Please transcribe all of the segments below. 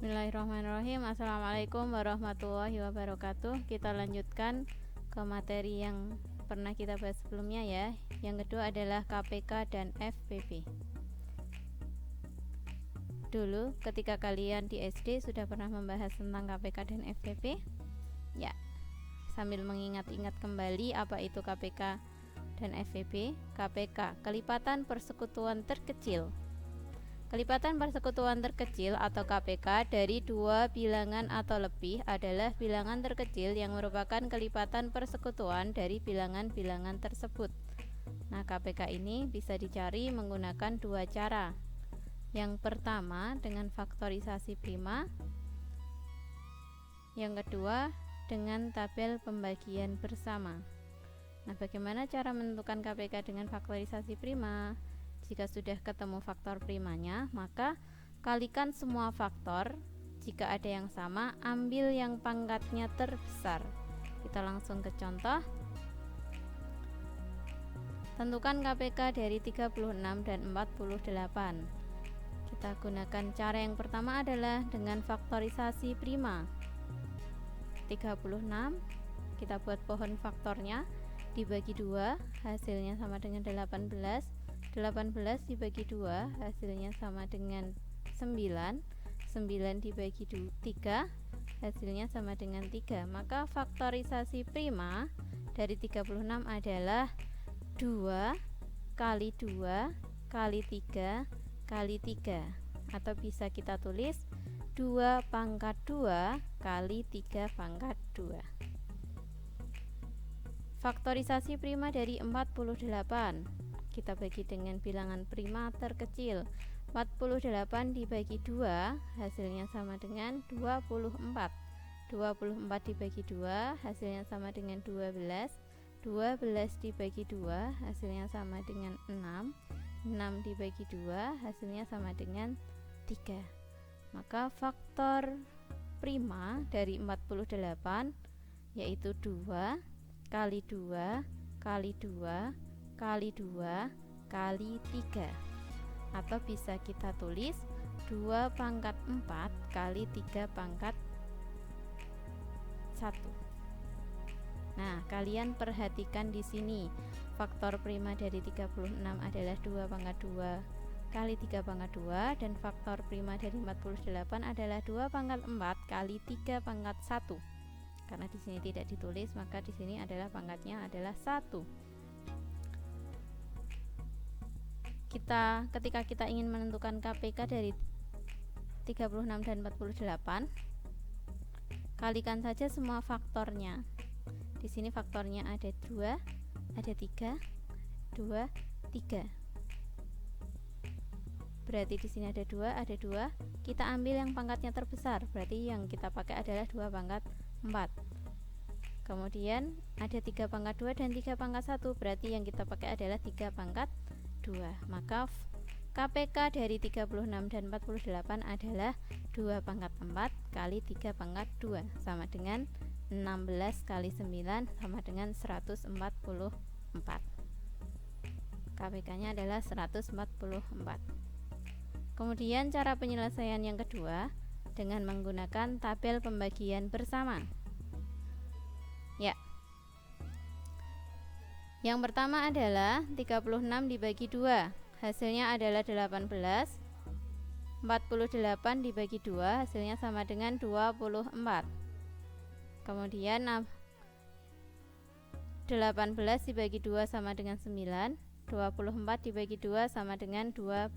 Bismillahirrahmanirrahim. Assalamualaikum warahmatullahi wabarakatuh. Kita lanjutkan ke materi yang pernah kita bahas sebelumnya ya. Yang kedua adalah KPK dan FPP. Dulu ketika kalian di SD sudah pernah membahas tentang KPK dan FPP? Ya. Sambil mengingat-ingat kembali apa itu KPK dan FPP. KPK, kelipatan persekutuan terkecil. Kelipatan persekutuan terkecil atau KPK dari dua bilangan atau lebih adalah bilangan terkecil yang merupakan kelipatan persekutuan dari bilangan-bilangan tersebut. Nah, KPK ini bisa dicari menggunakan dua cara. Yang pertama dengan faktorisasi prima. Yang kedua dengan tabel pembagian bersama. Nah, bagaimana cara menentukan KPK dengan faktorisasi prima? Jika sudah ketemu faktor primanya, maka kalikan semua faktor. Jika ada yang sama, ambil yang pangkatnya terbesar. Kita langsung ke contoh. Tentukan KPK dari 36 dan 48. Kita gunakan cara yang pertama adalah dengan faktorisasi prima. 36, kita buat pohon faktornya, dibagi 2, hasilnya sama dengan 18. 18 dibagi 2 hasilnya sama dengan 9. 9 dibagi 3 hasilnya sama dengan 3. Maka faktorisasi prima dari 36 adalah 2 kali 2 kali 3 kali 3, atau bisa kita tulis 2 pangkat 2 kali 3 pangkat 2. Faktorisasi prima dari 48 kita bagi dengan bilangan prima terkecil. 48 dibagi 2 hasilnya sama dengan 24. 24 dibagi 2 hasilnya sama dengan 12. 12 dibagi 2 hasilnya sama dengan 6. 6 dibagi 2 hasilnya sama dengan 3. Maka faktor prima dari 48 yaitu 2 kali 2 kali 2 kali 2 kali 3, atau bisa kita tulis 2 pangkat 4 kali 3 pangkat 1. Nah, kalian perhatikan di sini faktor prima dari 36 adalah 2 pangkat 2 kali 3 pangkat 2, dan faktor prima dari 48 adalah 2 pangkat 4 kali 3 pangkat 1. Karena di sini tidak ditulis, maka di sini adalah pangkatnya adalah 1. Ketika kita ingin menentukan KPK dari 36 dan 48, kalikan saja semua faktornya. Di sini faktornya ada 2, ada 3, 2, 3. Berarti di sini ada 2, ada 2. Kita ambil yang pangkatnya terbesar, berarti yang kita pakai adalah 2 pangkat 4. Kemudian ada 3 pangkat 2 dan 3 pangkat 1, berarti yang kita pakai adalah 3 pangkat 2. Maka KPK dari 36 dan 48 adalah 2 pangkat 4 kali 3 pangkat 2 sama dengan 16 kali 9 sama dengan 144. KPK nya adalah 144. Kemudian cara penyelesaian yang kedua dengan menggunakan tabel pembagian bersama. Ya, yang pertama adalah 36 dibagi 2 hasilnya adalah 18. 48 dibagi 2 hasilnya sama dengan 24. Kemudian 18 dibagi 2 sama dengan 9. 24 dibagi 2 sama dengan 12.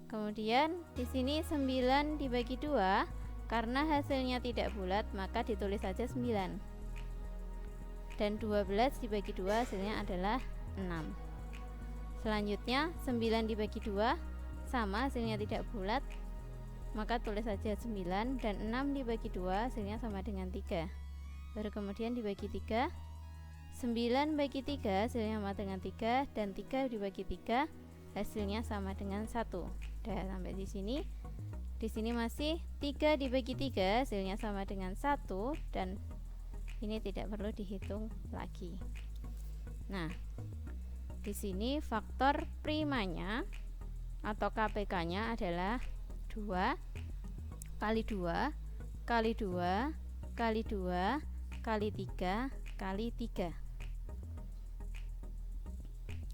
Kemudian di sini 9 dibagi 2, karena hasilnya tidak bulat maka ditulis saja 9. Dan 12 dibagi 2 hasilnya adalah 6. Selanjutnya 9 dibagi 2 sama, hasilnya tidak bulat, maka tulis saja 9, dan 6 dibagi 2 hasilnya sama dengan 3. Baru kemudian dibagi 3. 9 bagi 3 hasilnya sama dengan 3, dan 3 dibagi 3 hasilnya sama dengan 1. Udah sampai di sini. Di sini masih 3 dibagi 3 hasilnya sama dengan 1, dan ini tidak perlu dihitung lagi. Nah, di sini faktor primanya atau KPK-nya adalah 2 kali 2 kali 2 kali 2 kali 3 kali 3,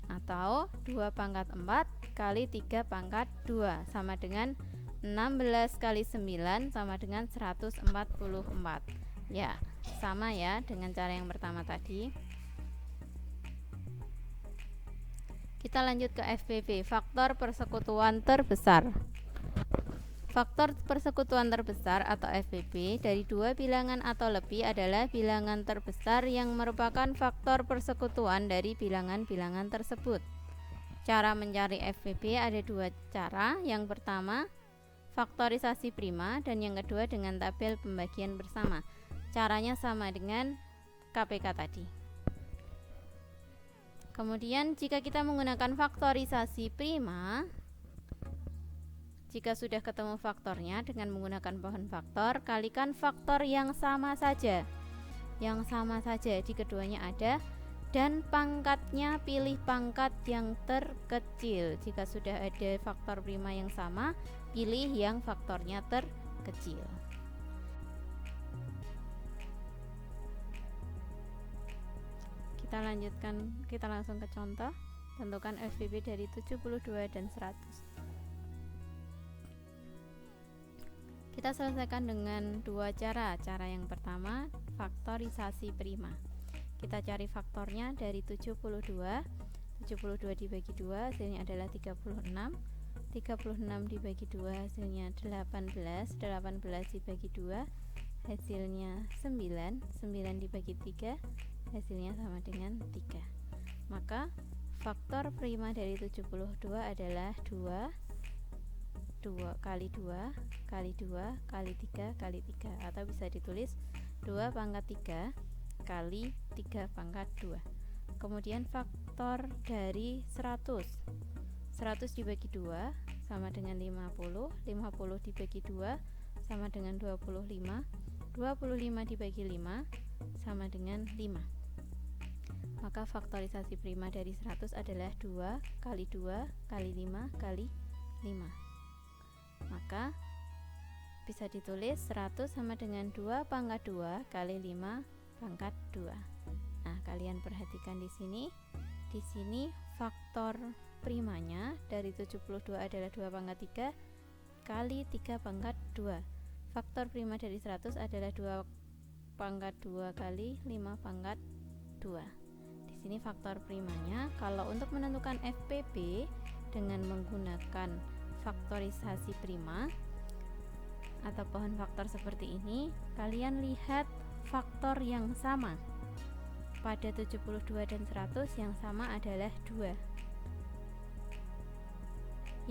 atau 2 pangkat 4 kali 3 pangkat 2 sama dengan 16 kali 9 sama dengan 144. Ya, sama ya dengan cara yang pertama tadi. Kita lanjut ke FPP, faktor persekutuan terbesar. Faktor persekutuan terbesar atau FPP dari dua bilangan atau lebih adalah bilangan terbesar yang merupakan faktor persekutuan dari bilangan-bilangan tersebut. Cara mencari FPP ada dua cara. Yang pertama, faktorisasi prima, dan yang kedua dengan tabel pembagian bersama. Caranya sama dengan KPK tadi. Kemudian jika kita menggunakan faktorisasi prima, jika sudah ketemu faktornya dengan menggunakan pohon faktor, kalikan faktor yang sama saja. Yang sama saja di keduanya ada, dan pangkatnya pilih pangkat yang terkecil. Jika sudah ada faktor prima yang sama, pilih yang faktornya terkecil. Kita lanjutkan, kita langsung ke contoh. Tentukan FPP dari 72 dan 100. Kita selesaikan dengan dua cara. Cara yang pertama, faktorisasi prima. Kita cari faktornya dari 72. 72 dibagi 2 hasilnya adalah 36. 36 dibagi 2 hasilnya 18. 18 dibagi 2 hasilnya 9. 9 dibagi 3 hasilnya sama dengan 3. Maka faktor prima dari 72 adalah 2 kali 2 kali 2 kali 3 kali 3, atau bisa ditulis 2 pangkat 3 kali 3 pangkat 2. Kemudian faktor dari 100. 100 dibagi 2 sama dengan 50. 50 dibagi 2 sama dengan 25. 25 dibagi 5 sama dengan 5. Maka faktorisasi prima dari 100 adalah 2 kali 2 kali 5 kali 5. Maka bisa ditulis 100 sama dengan 2 pangkat 2 kali 5 pangkat 2. Nah, kalian perhatikan di sini. Di sini faktor primanya dari 72 adalah 2 pangkat 3 kali 3 pangkat 2. Faktor prima dari 100 adalah 2 pangkat 2 kali 5 pangkat 2. Di sini faktor primanya. Kalau untuk menentukan FPP dengan menggunakan faktorisasi prima atau pohon faktor seperti ini, kalian lihat faktor yang sama pada 72 dan 100. Yang sama adalah 2.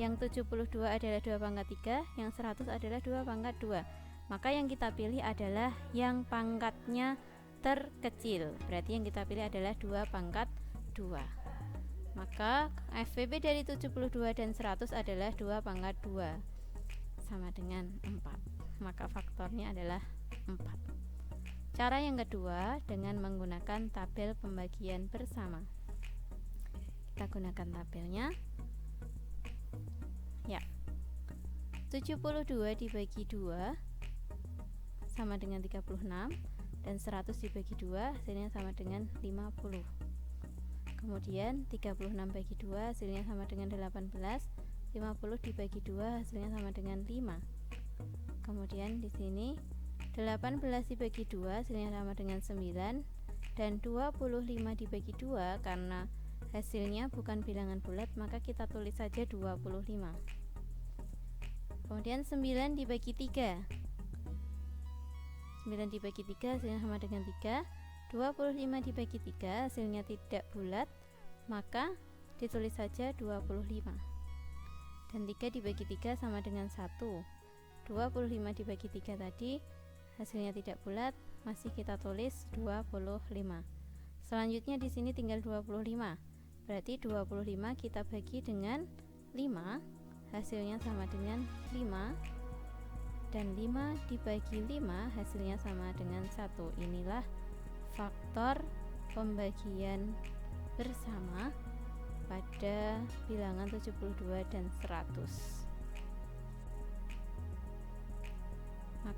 Yang 72 adalah 2 pangkat 3, yang 100 adalah 2 pangkat 2. Maka yang kita pilih adalah yang pangkatnya terkecil. Berarti yang kita pilih adalah 2 pangkat 2. Maka FPP dari 72 dan 100 adalah 2 pangkat 2 sama dengan 4. Maka faktornya adalah 4. Cara yang kedua dengan menggunakan tabel pembagian bersama. Kita gunakan tabelnya. Ya. 72 dibagi 2 sama dengan 36, dan 100 dibagi 2 hasilnya sama dengan 50. Kemudian 36 bagi 2 hasilnya sama dengan 18. 50 dibagi 2 hasilnya sama dengan 5. Kemudian di sini 18 dibagi 2 hasilnya sama dengan 9, dan 25 dibagi 2 karena hasilnya bukan bilangan bulat, maka kita tulis saja 25. Kemudian 9 dibagi 3. 9 dibagi 3 hasilnya sama dengan 3. 25 dibagi 3 hasilnya tidak bulat, maka ditulis saja 25. Dan 3 dibagi 3 sama dengan 1. 25 dibagi 3 tadi hasilnya tidak bulat, masih kita tulis 25. Selanjutnya di sini tinggal 25. Berarti 25 kita bagi dengan 5, hasilnya sama dengan 5. Dan 5 dibagi 5 hasilnya sama dengan 1. Inilah faktor pembagian bersama pada bilangan 72 dan 100.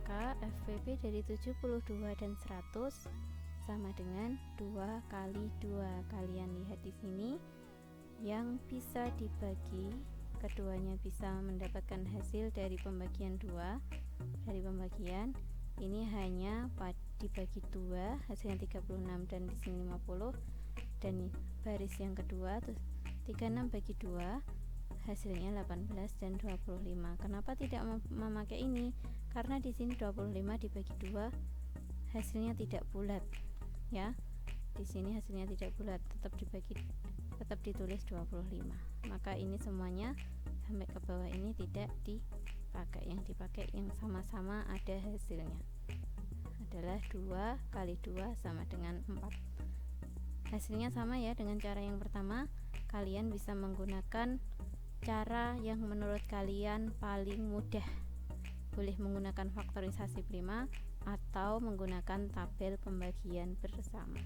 maka FPP dari 72 dan 100 sama dengan 2 kali 2. Kalian lihat di sini yang bisa dibagi, keduanya bisa mendapatkan hasil dari pembagian 2. Dari pembagian ini hanya dibagi 2, hasilnya 36 dan di sini 50, dan baris yang kedua 36 bagi 2 hasilnya 18 dan 25. Kenapa tidak memakai ini? Karena di sini 25 dibagi 2 hasilnya tidak bulat ya. Di sini hasilnya tidak bulat, tetap ditulis 25. Maka ini semuanya sampai ke bawah ini tidak dipakai. Yang dipakai yang sama-sama ada hasilnya adalah 2 kali 2 sama dengan 4. Hasilnya sama ya dengan cara yang pertama. Kalian bisa menggunakan cara yang menurut kalian paling mudah. Boleh menggunakan faktorisasi prima atau menggunakan tabel pembagian bersama.